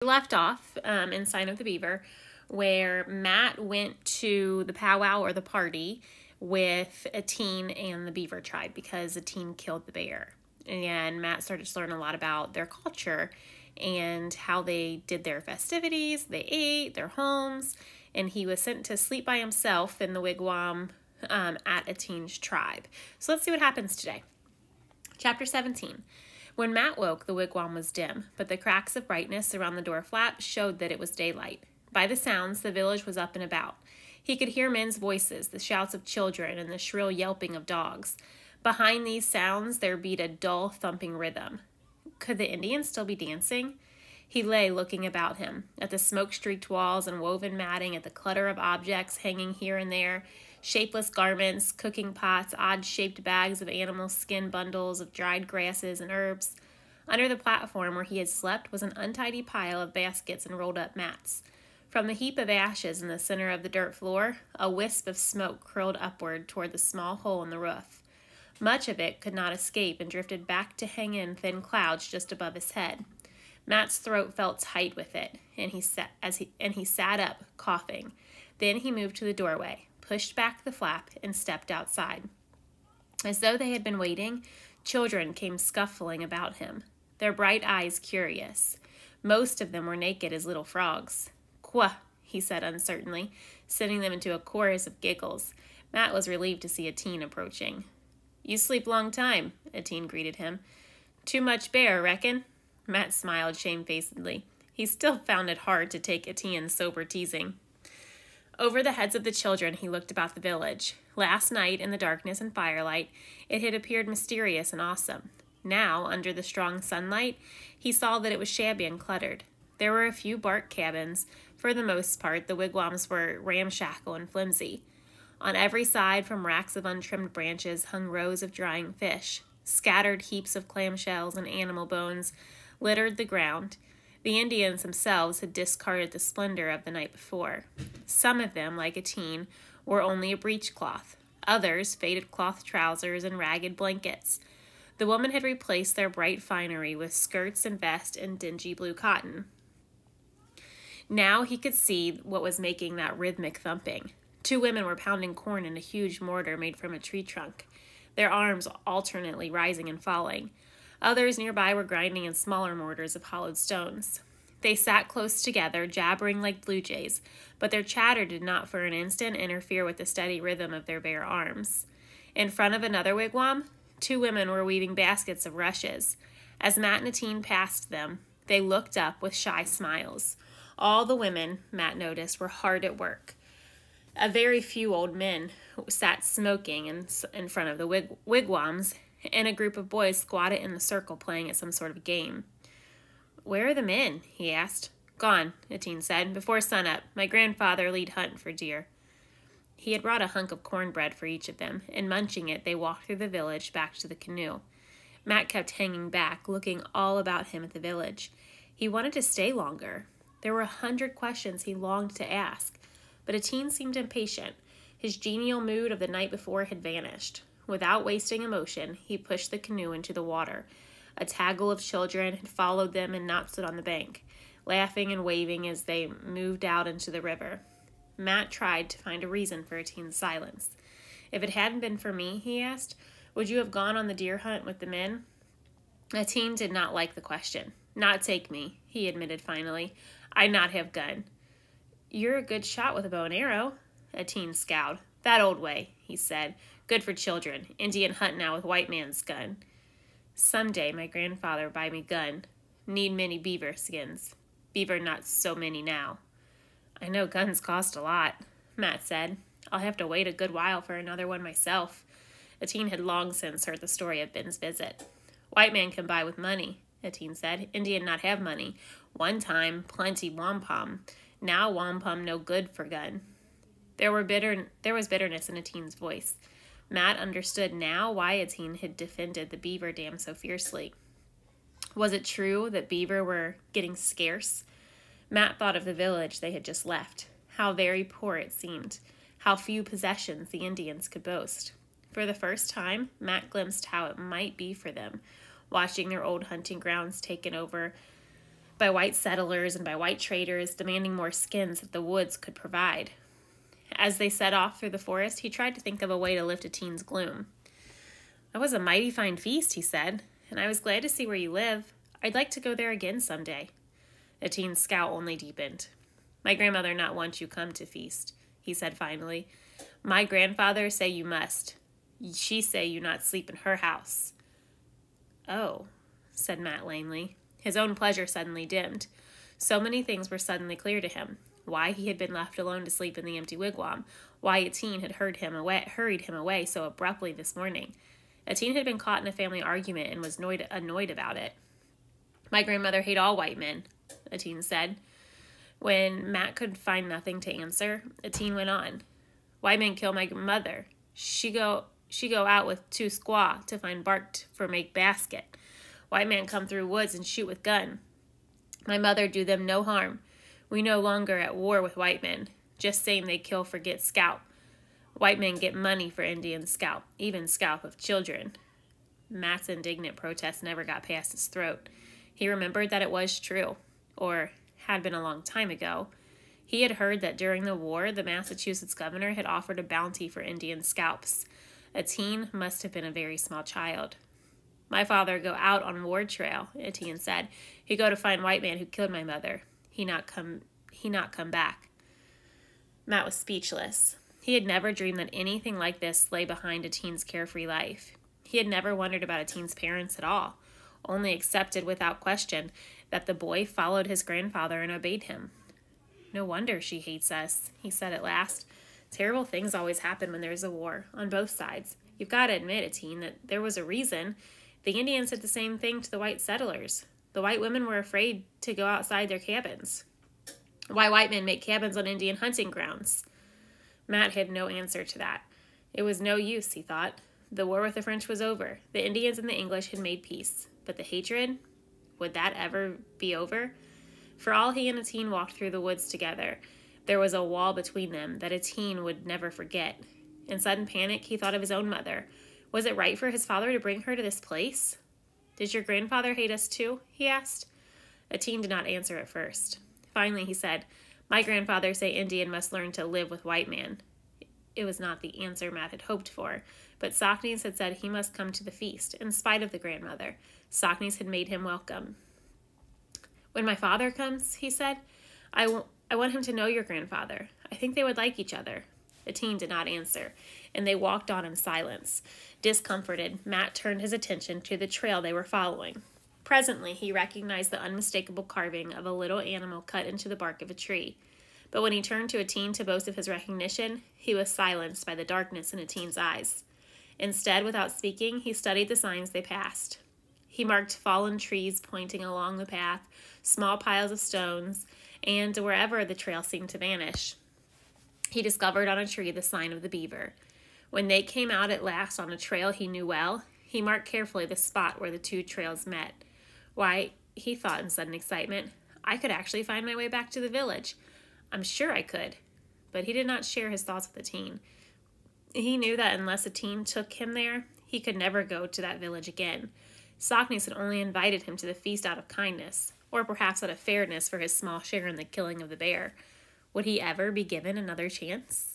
We left off in Sign of the Beaver, where Matt went to the powwow or the party with a teen and the Beaver tribe because a teen killed the bear. And Matt started to learn a lot about their culture and how they did their festivities, they ate, their homes, and he was sent to sleep by himself in the wigwam at a teen's tribe. So let's see what happens today. Chapter 17. When Matt woke, the wigwam was dim, but the cracks of brightness around the door flap showed that it was daylight. By the sounds, the village was up and about. He could hear men's voices, the shouts of children, and the shrill yelping of dogs. Behind these sounds, there beat a dull, thumping rhythm. Could the Indians still be dancing? He lay looking about him, at the smoke-streaked walls and woven matting, at the clutter of objects hanging here and there, shapeless garments, cooking pots, odd-shaped bags of animal skin, bundles of dried grasses and herbs. Under the platform where he had slept was an untidy pile of baskets and rolled-up mats. From the heap of ashes in the center of the dirt floor, a wisp of smoke curled upward toward the small hole in the roof. Much of it could not escape and drifted back to hang in thin clouds just above his head. Matt's throat felt tight with it, and he sat up, coughing. Then he moved to the doorway, pushed back the flap, and stepped outside. As though they had been waiting, children came scuffling about him, their bright eyes curious. Most of them were naked as little frogs. "Quoi," he said uncertainly, sending them into a chorus of giggles. Matt was relieved to see a teen approaching. "You sleep long time," a teen greeted him. "Too much bear, reckon?" Matt smiled shamefacedly. He still found it hard to take a teen's sober teasing. Over the heads of the children, he looked about the village. Last night, in the darkness and firelight, it had appeared mysterious and awesome. Now, under the strong sunlight, he saw that it was shabby and cluttered. There were a few bark cabins. For the most part, the wigwams were ramshackle and flimsy. On every side, from racks of untrimmed branches, hung rows of drying fish. Scattered heaps of clamshells and animal bones littered the ground. The Indians themselves had discarded the splendor of the night before. Some of them, like a teen, wore only a breechcloth. Others, faded cloth trousers and ragged blankets. The woman had replaced their bright finery with skirts and vest and dingy blue cotton. Now he could see what was making that rhythmic thumping. 2 women were pounding corn in a huge mortar made from a tree trunk, their arms alternately rising and falling. Others nearby were grinding in smaller mortars of hollowed stones. They sat close together, jabbering like blue jays, but their chatter did not for an instant interfere with the steady rhythm of their bare arms. In front of another wigwam, 2 women were weaving baskets of rushes. As Matt and a teen passed them, they looked up with shy smiles. All the women, Matt noticed, were hard at work. A very few old men sat smoking in front of the wigwams, and a group of boys squatted in a circle playing at some sort of game. "Where are the men?" he asked. "Gone," a teen said. "Before sunup. My grandfather lead hunt for deer." He had brought a hunk of cornbread for each of them, and munching it, they walked through the village back to the canoe. Matt kept hanging back, looking all about him at the village. He wanted to stay longer. There were 100 questions he longed to ask, but a teen seemed impatient. His genial mood of the night before had vanished. Without wasting emotion, he pushed the canoe into the water. A taggle of children had followed them and not stood on the bank, laughing and waving as they moved out into the river. Matt tried to find a reason for a teen's silence. "If it hadn't been for me," he asked, "would you have gone on the deer hunt with the men?" A teen did not like the question. "Not take me," he admitted finally. "I not have gun." "You're a good shot with a bow and arrow." A teen scowled. "That old way," he said. "Good for children. Indian hunt now with white man's gun." "Someday my grandfather buy me gun. Need many beaver skins. Beaver not so many now." "I know guns cost a lot," Matt said. "I'll have to wait a good while for another one myself." A teen had long since heard the story of Ben's visit. "White man can buy with money," a teen said. "Indian not have money. One time, plenty wampum. Now wampum no good for gun." There was bitterness in a teen's voice. Matt understood now why a teen had defended the beaver dam so fiercely. Was it true that beaver were getting scarce? Matt thought of the village they had just left. How very poor it seemed. How few possessions the Indians could boast. For the first time, Matt glimpsed how it might be for them, watching their old hunting grounds taken over by white settlers and by white traders demanding more skins that the woods could provide. As they set off through the forest, he tried to think of a way to lift Eteen's gloom. "That was a mighty fine feast," he said, "and I was glad to see where you live. I'd like to go there again someday." Eteen's scowl only deepened. "My grandmother not want you come to feast," he said finally. "My grandfather say you must. She say you not sleep in her house." "Oh," said Matt lamely. His own pleasure suddenly dimmed. So many things were suddenly clear to him. Why he had been left alone to sleep in the empty wigwam. Why Eteen had hurried him away so abruptly this morning. Eteen had been caught in a family argument and was annoyed about it. "My grandmother hate all white men," Eteen said. When Matt could find nothing to answer, Eteen went on. "White men kill my mother. She go out with 2 squaw to find bark for make basket. White man come through woods and shoot with gun. My mother do them no harm. We no longer at war with white men. Just same they kill for get scalp. White men get money for Indian scalp, even scalp of children." Matt's indignant protest never got past his throat. He remembered that it was true, or had been a long time ago. He had heard that during the war, the Massachusetts governor had offered a bounty for Indian scalps. Eteen must have been a very small child. "My father go out on war trail," Eteen said. "He go to find white man who killed my mother. He not come back." Matt was speechless. He had never dreamed that anything like this lay behind Eteen's carefree life. He had never wondered about Eteen's parents at all, only accepted without question that the boy followed his grandfather and obeyed him. "No wonder she hates us," he said at last. "Terrible things always happen when there's a war, on both sides. You've got to admit, Eteen, that there was a reason. The Indians did the same thing to the white settlers. The white women were afraid to go outside their cabins. Why white men make cabins on Indian hunting grounds?" Matt had no answer to that. It was no use, he thought. The war with the French was over. The Indians and the English had made peace. But the hatred? Would that ever be over? For all he and Eteen walked through the woods together, there was a wall between them that Eteen would never forget. In sudden panic, he thought of his own mother. Was it right for his father to bring her to this place? "Did your grandfather hate us too?" he asked. Eteen did not answer at first. Finally, he said, "My grandfather say Indian must learn to live with white man." It was not the answer Matt had hoped for, but Socknes had said he must come to the feast, in spite of the grandmother. Socknes had made him welcome. "When my father comes," he said, I want him to know your grandfather. I think they would like each other." Eteen did not answer, and they walked on in silence. Discomforted, Matt turned his attention to the trail they were following. Presently, he recognized the unmistakable carving of a little animal cut into the bark of a tree. But when he turned to Eteen to boast of his recognition, he was silenced by the darkness in Eteen's eyes. Instead, without speaking, he studied the signs they passed. He marked fallen trees pointing along the path, small piles of stones, and wherever the trail seemed to vanish. He discovered on a tree the sign of the Beaver. When they came out at last on a trail he knew well, he marked carefully the spot where the 2 trails met. Why, he thought in sudden excitement, I could actually find my way back to the village. I'm sure I could. But he did not share his thoughts with Eteen. He knew that unless Eteen took him there, he could never go to that village again. Socknes had only invited him to the feast out of kindness, or perhaps out of fairness for his small share in the killing of the bear. Would he ever be given another chance?